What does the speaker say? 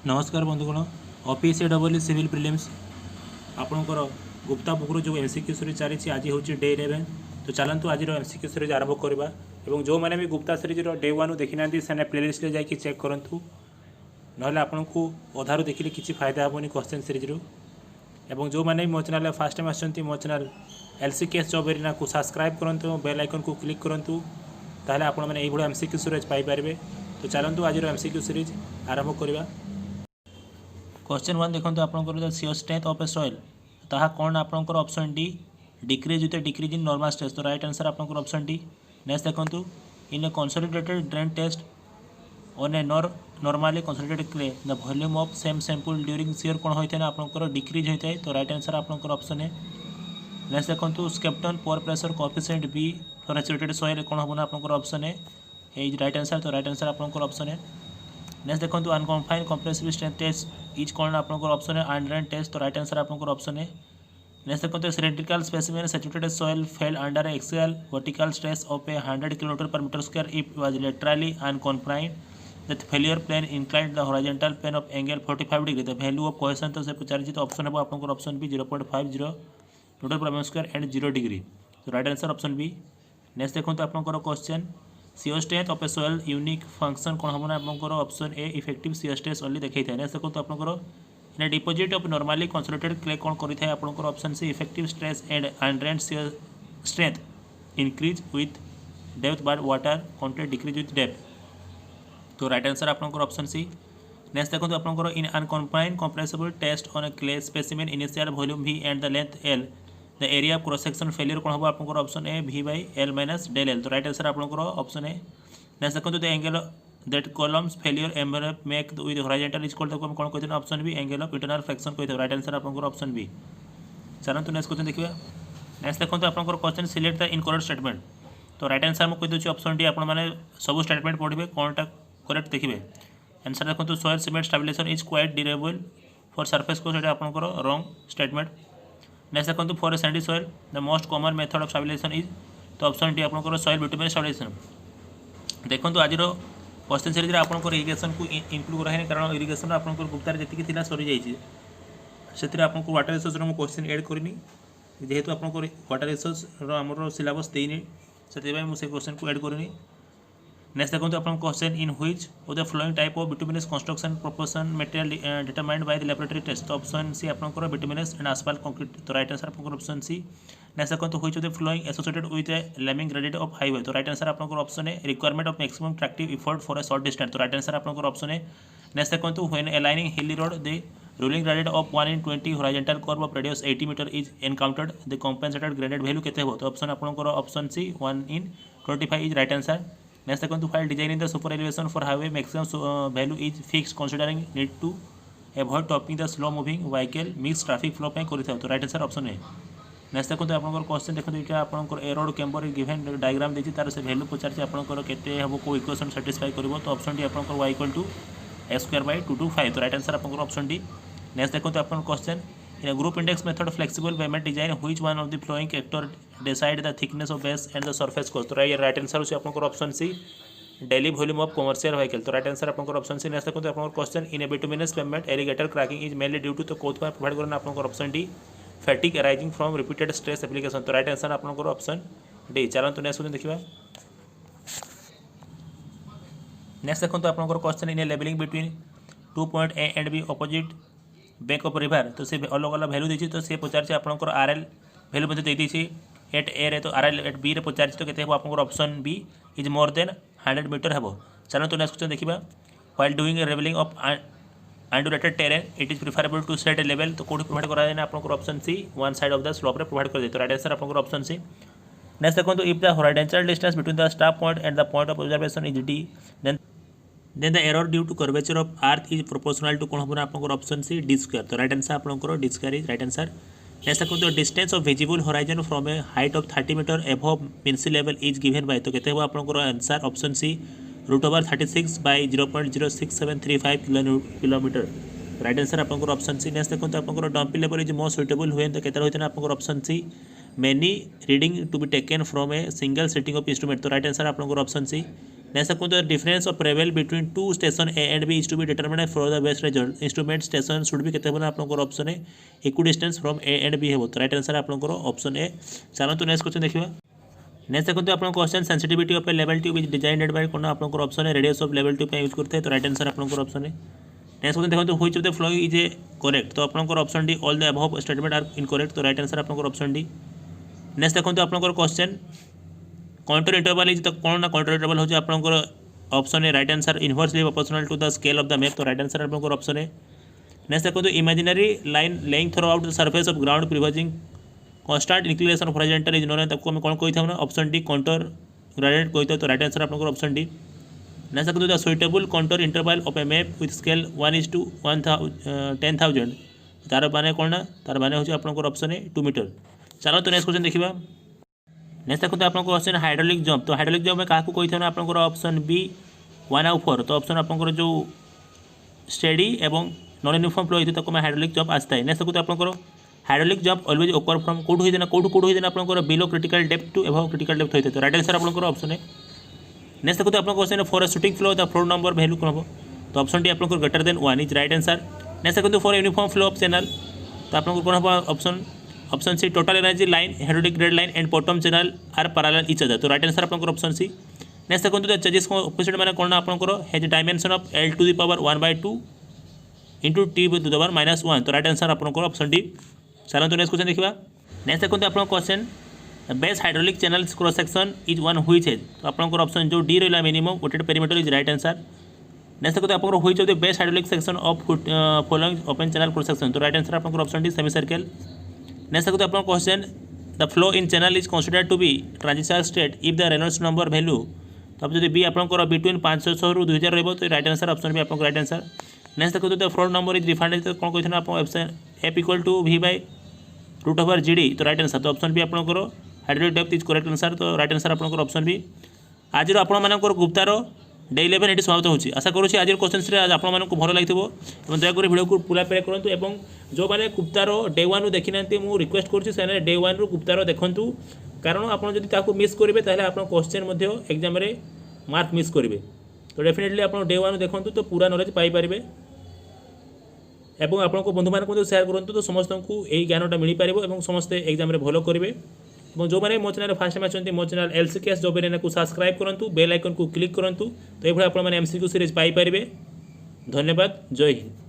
नमस्कार बंधुगण office double civil prelims आपणकर गुप्ता बुक्र जो एमसीक्यू सीरीज चली आज हूँ डे 11। तो चलतु आज एमसीक्यू सीरीज आरंभ करवा और जो मैंने भी गुप्ता सीरीज डे 1 देखी ना से प्लेलिस्ट जाकि चेक करूँ ना आपन को अधारू देखिले किसी फायदा हेनी क्वेश्चन सीरीज रू जो मैंने मो चैनल फास्ट टाइम आसछन्ति मो चैनल एलसीकेएस जॉब एरिना को सब्सक्राइब करूँ बेल आइकन को क्लिक करूँ ताहले आपण मैंने यही एमसीक्यू सीरीज पाइपर। तो चलतु आज एमसीक्यू सीरीज आरंभ करवा। क्वेश्चन 1 देखो आपंकर shear strength of a soil ताहा कौन आपंकर option D decrease with decrease in normal stress. तो राइट आंसर आपंकर ऑप्शन डी। नेक्स्ट देखो in a consolidated drain test on a normally consolidated clay the volume of same sample during shear कौन होता है आपंकर डिक्रीज होता है। तो राइट आंसर आपंकर ऑप्शन है। नेक्स्ट देखो Skempton pore pressure coefficient B for saturated soil कौन हम आपंकर ऑप्शन है ये राइट आंसर। तो राइट आंसर आपंकर ऑप्शन है। नेक्स्ट देखो unconfined compressive strength test is कौन आपंकर ऑप्शन है आंड्रेन टेस्ट। तो राइट आंसर आपंकर ऑप्शन है। नेक्स्ट देखो cylindrical specimen saturated soil fail under axial vertical stress of a 100 kN/m² if was laterally unconfined the failure plane inclined the horizontal plane of angle 45 degree the value of cohesion. तो से पचार option है आपंकर option B 0.50 N/m² and 0 degree. तो right answer option B. Next देखो आपंकर question shear strength of a soil unique function कौन हम आपंकर option A effective shear stress only देखा था। नेक्स्ट देखो आपंकर in deposit of normally consolidated clay कौन करें आपंकर option C effective stress and undrained shear strength increase with depth but water content decrease with depth. तो राइट आंसर आपंकर option C. Next देखो आपंकर in unconfined compressible test on a clay specimen initial volume V and the length L the area of cross section failure कौन हम आपंकर option A V by L minus del L. तो right answer आपंकर option A. Next देखो the angle that columns failure embed make with horizontal is called कौन कहते हैं option B angle of internal friction कहते हैं। राइट आंसर आपंकर option B. चलते नेक्स्ट क्वेश्चन देखिए। नेक्स्ट देखो आपंकर question select the incorrect statement. तो राइट आंसर मुझे कहीदे ऑप्शन डी आपण मैंने सब स्टेटमेंट पढ़े कौनटा करेक्ट देखिए। आंसर देखो soil cement stabilisation is quite durable for surface को आपंकर रॉन्ग स्टेटमेंट। नेक्स्ट देखो for a Sandy soil the most common method of stabilisation is. तो ऑप्शन डी आपंकर सॉइल बिटुमेन स्टेबिलाइजेशन। देखो आज क्वेश्चन सीरीज आपंकर इरिगेशन को इनक्लूड कराए कारण इरिगेशन आपंकर गुप्तार जी सरी जाइए से आपको वाटर रिसोर्स क्वेश्चन एड करनी जेहेतु आपंकर वाटर रिसोर्स आमर सिलेबस देनी से मुझे क्वेश्चन को एड करनी। नेक्स्ट देखो आप question in which of the following type of bituminous construction proportion material determined by the laboratory test. तो ऑप्शन सी आपंकर बिटुमिनस एंड आसफाल्ट कंक्रीट। तो राइट आंसर आपंकर ऑप्शन सी। नेक्स्ट देखो which of the following associated with a limiting gradient of highway. तो right answer आपंकर option है requirement of maximum tractive effort for a short distance. तो right answer आपंकर option है। Next देखो when aligning hilly road the ruling gradient of 1/20 horizontal curve of radius 80 metre is encountered the compensated gradient value केते हो। तो option आपंकर option C 1/25 is right answer. Next देखो while designing the super elevation for highway maximum value is fix considering need to avoid toppling the slow moving vehicle mix traffic flow पे करें। तो right answer option है। Next देखो आपंकर question देखो ये आपंकर ए रोड कैम्बर गिवन डायग्राम देखिए तार से वैल्यू पचार आपंकर केते हम को इक्वेशन सैटिस्फाई कर। तो ऑप्शन डी आपंकर y = x²/225। तो राइट आंसर आपंकर ऑप्शन डी। नेक्स्ट देखो आपन question in a group index method of flexible pavement design which one of the following factor decide the thickness of base and the surface cost। तो right answer होची आपनकर option C daily volume of commercial vehicle. तो right answer आपनकर option C. Next देखो आपनकर question in a bituminous pavement alligator cracking is mainly due to. तो कोथ provide करना आपनकर option D fatigue arising from repeated stress application. तो right answer आपनकर ऑप्शन डी। चलंतु नेक्स्ट क्वेश्चन देखिबा। नेक्स्ट देखो आपनकर question in a levelling between 2 point A and B opposite bank of river. तो से अलग अलग वैल्यू देती। तो सी पचार आपंकर RL वैल्यू देती एट ए रे। तो RL एट बी रे पचार तो केते हो आपंकर option B is more than 100 metre हेबो। चलो तो नेक्स्ट क्वेश्चन देखिबा। While doing a levelling of undulated terrain it is preferable to set a level. तो कोड प्रोवाइड करा देना आपंकर option C one side of the slope रे प्रोवाइड कर दे। तो राइट आंसर आपंकर ऑप्शन सी। नेक्स्ट देखो if the horizontal distance between the start point and the point of observation is D then the error due to curvature of earth is proportional to कौन हम आपंकर option सी d²। तो right answer आपंकर d² is right answer. Next देखो distance of visible horizon from a height of 30 metre above mean sea level is given by. तो केते हो आपंकर answer option C √36 by 0.06735 kilometre. Right answer आपंकर option C. Next देखो आपंकर dumpy level is more suitable when. तो केते होइतना आपंकर option C many reading to be taken from a single setting of instrument. तो राइट आंसर आपंकर option C next देखो difference of level between two station A and B is to be determined for the best result instrument station should be केते बोला आपनकर option A equal distance from A and B हेबो तो right answer आपनकर option A. चलंतु next question देखिबा। Next देखो आपन question sensitivity of a level tube is designed by कोन आपनकर option A radius of level tube पे यूज करते हैं तो राइट आंसर आपनकर ऑप्शन ए। नेक्स्ट क्वेश्चन देखो which of the following is a correct तो आपनकर option D all the above statement are incorrect तो राइट आंसर आपनकर ऑप्शन डी। नेक्स्ट देखो आपनकर question control interval is the कोन ना कंट्रोल इंटरवल हो आपनकर option A right answer inversely proportional to the scale of the map तो right answer आपनकर ऑप्शन ए। नेक्स्ट देखो imaginary line lying throughout the surface of ground preserving constant inclination of horizontal is known as तको हम कोन कोइ था ना option D contour gradient कोइ तो राइट आंसर आपनकर ऑप्शन डी। नेक्स्ट देखो the suitable contour interval of A map with scale 1:10,000 तार माने कोन ना तार माने हो आपनकर ऑप्शन ए 2 मीटर। चलो तो नेक्स्ट क्वेश्चन देखिबा। नेक्स्ट देखो आपन क्वेश्चन हाइड्रोलिक जंप तो हाइड्रोलिक जंप में क्या कोई था आपन ऑप्शन बी 1/4 तो ऑप्शन आपन जो स्टेडी एवं नॉन यूनिफॉर्म फ्लो होती है हाइड्रोलिक जंप आसता है। नेक्स्ट देखो आपन hydraulic jump always occur from कौट होना कौट होना आपन below critical depth to above critical depth होता है तो राइट आंसर आपन ऑप्शन है। नेक्स्ट देखो आपन question for a shooting flow the flow number value कौन हम तो ऑप्शन डी आपन greater than 1 is right answer. Next देखो for uniform flow of channel तो आपन कौन हम option C total energy line hydraulic grade line and bottom channel are parallel each other तो राइट आंसर आपन ऑप्शन सी। नेक्स्ट देखो the charges को opposite माने कोन आपन has dimension of L to the power 1/2 into T to the power -1 तो right answer आपन option D. चलो तो नेक्स्ट क्वेश्चन देखिबा। नेक्स्ट देखो आपन question best hydraulic channel cross section is one which है तो आपन ऑप्शन जो डी रहला minimum rotated perimeter is right answer. Next देखो आपन which of the best hydraulic section of following open channel cross section तो राइट आंसर आपन option D semi circle. Next देखो आपन question the flow in channel is considered to be transition state if the Reynolds number value तो अब जो B आपन between 500 रु 2000 रहबो तो राइट आंसर ऑप्शन बी आपन राइट आंसर। नेक्स्ट देखो the flow number is defined तो कोन कहिथना आपन option f equal to v/√/gd तो राइट आंसर तो ऑप्शन बी आपन hydraulic depth is correct answer तो राइट आंसर आपन ऑप्शन बी। आज आपण मानकर गुप्तार डे 11 ये समाप्त होची आशा करूँ आज क्वेश्चन आज आपण भल लगे दयाकोरी भिडियो को पूरा प्ले करूँ और जो मैंने गुप्तार डे 1 देखी ना मुझे रिक्वेस्ट करुँचे डे 1 रु गुप्तार देखूँ कारण आपड़ जब मिस करेंगे तेल आप क्वेश्चन एग्जाम मार्क मिस करेंगे तो डेफिनेटली आप डे 1 देखूँ तो पूरा नॉलेज पाइपर एवं आपको बंधु मान सेयार करूँ तो समस्त को यही ज्ञानटा मिल पार और समस्ते एग्जाम भल करेंगे और जो मैंने मो चैनल फास्ट टाइम आछंती मो चैनल LCKS जॉब एरिना को सब्सक्राइब करूँ बेल आइकन को क्लिक करूँ तो ये आप MCQ सीरीज पाइपर। धन्यवाद। जय हिंद।